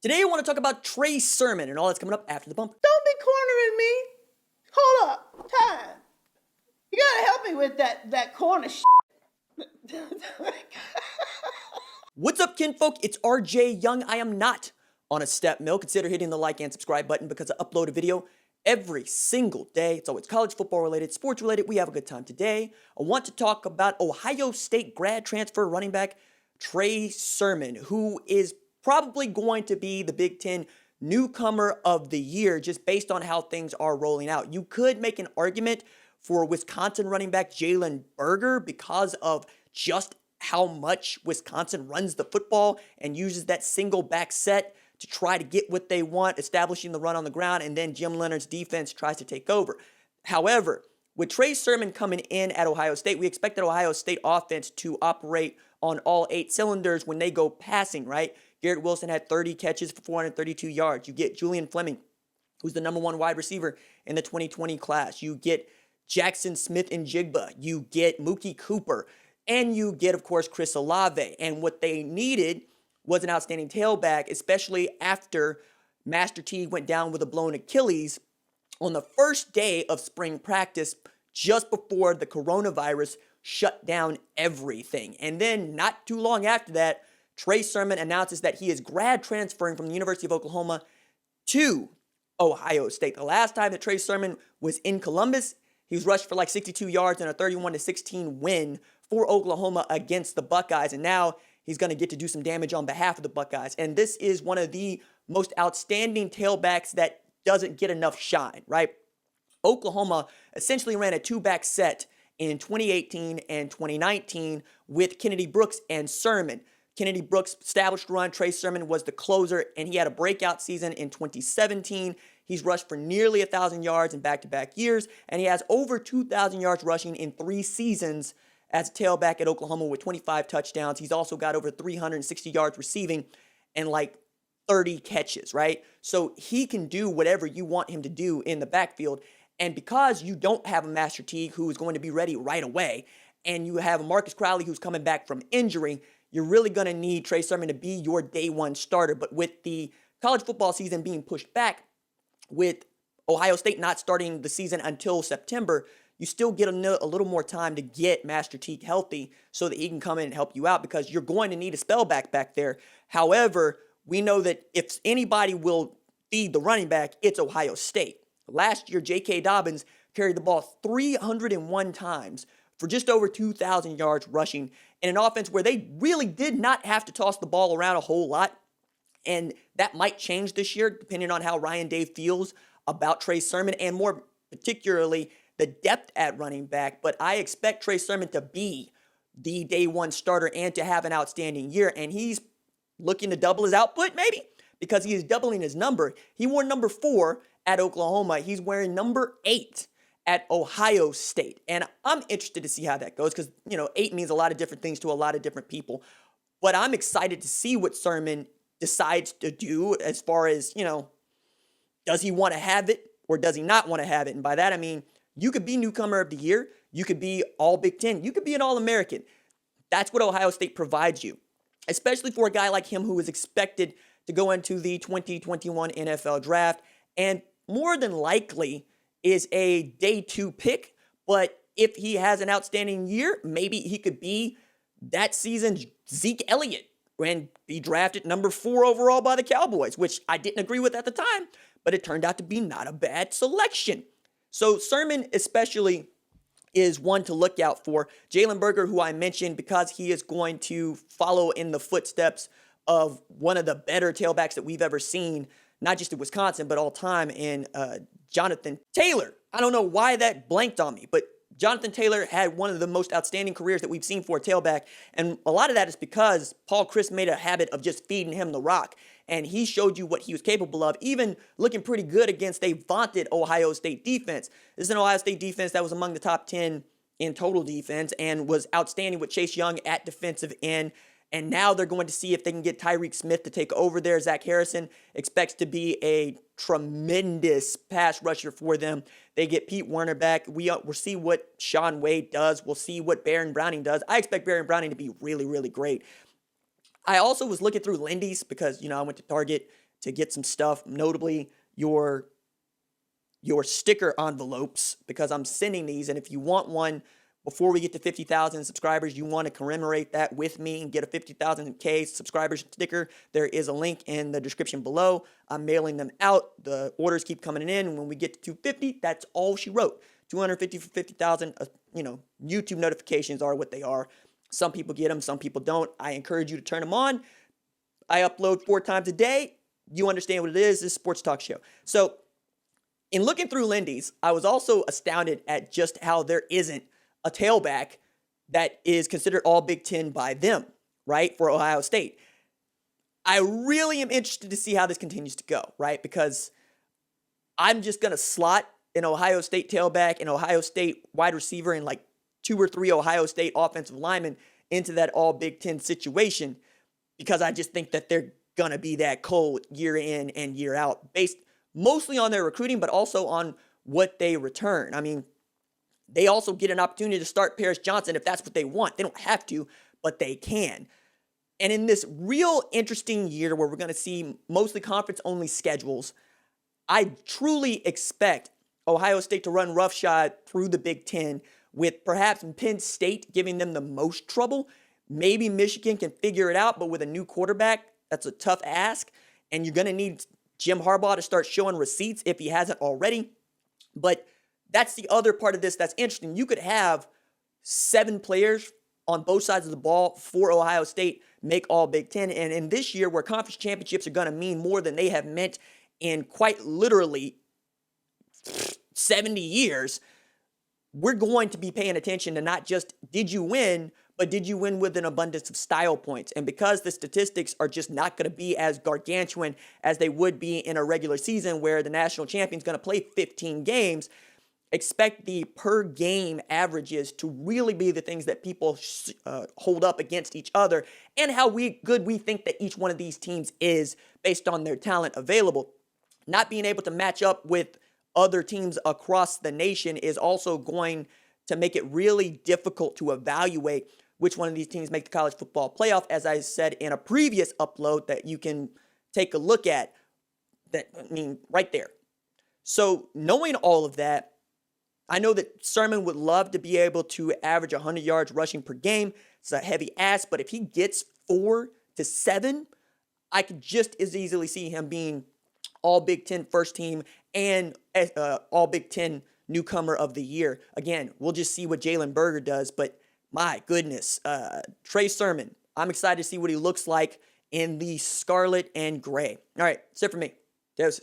Today I want to talk about Trey Sermon and all that's coming up after the bump. Don't be cornering me. Hold up. Time. You gotta help me with that corner shit. What's up, kinfolk? It's RJ Young. I am not on a step mill. Consider hitting the like and subscribe button because I upload a video every single day. It's always college football related, sports related. We have a good time today. I want to talk about Ohio State grad transfer running back Trey Sermon, who is probably going to be the Big Ten Newcomer of the year just based on how things are rolling out. You could make an argument for Wisconsin running back Jalen Berger because of just how much Wisconsin runs the football and uses that single back set to try to get what they want, establishing the run on the ground, and then Jim Leonard's defense tries to take over. However, with Trey Sermon coming in at Ohio State, we expect that Ohio State offense to operate on all 8 cylinders when they go passing, right? Garrett Wilson had 30 catches for 432 yards. You get Julian Fleming, who's the number 1 wide receiver in the 2020 class. You get Jackson Smith-Njigba. You get Mookie Cooper. And you get, of course, Chris Olave. And what they needed was an outstanding tailback, especially after Master Teague went down with a blown Achilles on the first day of spring practice just before the coronavirus shut down everything. And then not too long after that, Trey Sermon announces that he is grad transferring from the University of Oklahoma to Ohio State. The last time that Trey Sermon was in Columbus, he was rushed for like 62 yards in a 31-16 win for Oklahoma against the Buckeyes. And now he's going to get to do some damage on behalf of the Buckeyes. And this is one of the most outstanding tailbacks that doesn't get enough shine, right? Oklahoma essentially ran a 2-back set in 2018 and 2019 with Kennedy Brooks and Sermon. Kennedy Brooks established run. Trey Sermon was the closer, and he had a breakout season in 2017. He's rushed for nearly 1,000 yards in back-to-back years, and he has over 2,000 yards rushing in 3 seasons as a tailback at Oklahoma with 25 touchdowns. He's also got over 360 yards receiving and like 30 catches, right? So he can do whatever you want him to do in the backfield. And because you don't have a Master Teague who is going to be ready right away, and you have a Marcus Crowley who's coming back from injury, you're really going to need Trey Sermon to be your day one starter. But with the college football season being pushed back, with Ohio State not starting the season until September, you still get a little more time to get Master Teague healthy so that he can come in and help you out because you're going to need a spellback back there. However, we know that if anybody will feed the running back, it's Ohio State. Last year, J.K. Dobbins carried the ball 301 times for just over 2,000 yards rushing in an offense where they really did not have to toss the ball around a whole lot. And that might change this year depending on how Ryan Day feels about Trey Sermon and more particularly the depth at running back. But I expect Trey Sermon to be the day one starter and to have an outstanding year. And he's looking to double his output maybe because he is doubling his number. He wore number 4 at Oklahoma. He's wearing number 8 at Ohio State. And I'm interested to see how that goes because, 8 means a lot of different things to a lot of different people. But I'm excited to see what Sermon decides to do as far as, does he want to have it or does he not want to have it? And by that, I mean, you could be newcomer of the year. You could be all Big Ten. You could be an All-American. That's what Ohio State provides you, especially for a guy like him who is expected to go into the 2021 NFL draft and more than likely is a day 2 pick. But if he has an outstanding year, maybe he could be that season's Zeke Elliott and be drafted number 4 overall by the Cowboys, which I didn't agree with at the time, but it turned out to be not a bad selection. So Sermon especially is one to look out for. Jalen Berger, who I mentioned, because he is going to follow in the footsteps of one of the better tailbacks that we've ever seen, not just in Wisconsin, but all time, in Jonathan Taylor. I don't know why that blanked on me, but Jonathan Taylor had one of the most outstanding careers that we've seen for a tailback, and a lot of that is because Paul Chryst made a habit of just feeding him the rock, and he showed you what he was capable of, even looking pretty good against a vaunted Ohio State defense. This is an Ohio State defense that was among the top 10 in total defense and was outstanding with Chase Young at defensive end. And now they're going to see if they can get Tyreek Smith to take over there. Zach Harrison expects to be a tremendous pass rusher for them. They get Pete Werner back. We'll see what Shaun Wade does. We'll see what Baron Browning does. I expect Baron Browning to be really, really great. I also was looking through Lindy's because, I went to Target to get some stuff, notably your sticker envelopes, because I'm sending these. And if you want one before we get to 50,000 subscribers, you want to commemorate that with me and get a 50,000K subscribers sticker, there is a link in the description below. I'm mailing them out. The orders keep coming in. When we get to 250, that's all she wrote. 250 for 50,000. YouTube notifications are what they are. Some people get them, some people don't. I encourage you to turn them on. I upload 4 times a day. You understand what it is. This is a sports talk show. So in looking through Lindy's, I was also astounded at just how there isn't a tailback that is considered all Big Ten by them, right, for Ohio State. I really am interested to see how this continues to go, right, because I'm just going to slot an Ohio State tailback, an Ohio State wide receiver, and like 2 or 3 Ohio State offensive linemen into that all Big Ten situation, because I just think that they're going to be that cold year in and year out, based mostly on their recruiting, but also on what they return. I mean, they also get an opportunity to start Paris Johnson if that's what they want. They don't have to, but they can. And in this real interesting year where we're going to see mostly conference-only schedules, I truly expect Ohio State to run roughshod through the Big Ten, with perhaps Penn State giving them the most trouble. Maybe Michigan can figure it out, but with a new quarterback, that's a tough ask. And you're going to need Jim Harbaugh to start showing receipts if he hasn't already. But that's the other part of this that's interesting. You could have 7 players on both sides of the ball for Ohio State make all Big Ten. And in this year, where conference championships are going to mean more than they have meant in quite literally 70 years, we're going to be paying attention to not just did you win, but did you win with an abundance of style points? And because the statistics are just not going to be as gargantuan as they would be in a regular season where the national champion is going to play 15 games, expect the per game averages to really be the things that people hold up against each other, and how good we think that each one of these teams is based on their talent available. Not being able to match up with other teams across the nation is also going to make it really difficult to evaluate which one of these teams make the college football playoff, as I said in a previous upload that you can take a look at. Right there. So knowing all of that, I know that Sermon would love to be able to average 100 yards rushing per game. It's a heavy ask, but if he gets 4 to 7, I could just as easily see him being all Big Ten first team and all Big Ten newcomer of the year. Again, we'll just see what Jalen Berger does, but my goodness, Trey Sermon, I'm excited to see what he looks like in the scarlet and gray. All right, that's it for me. Deuces.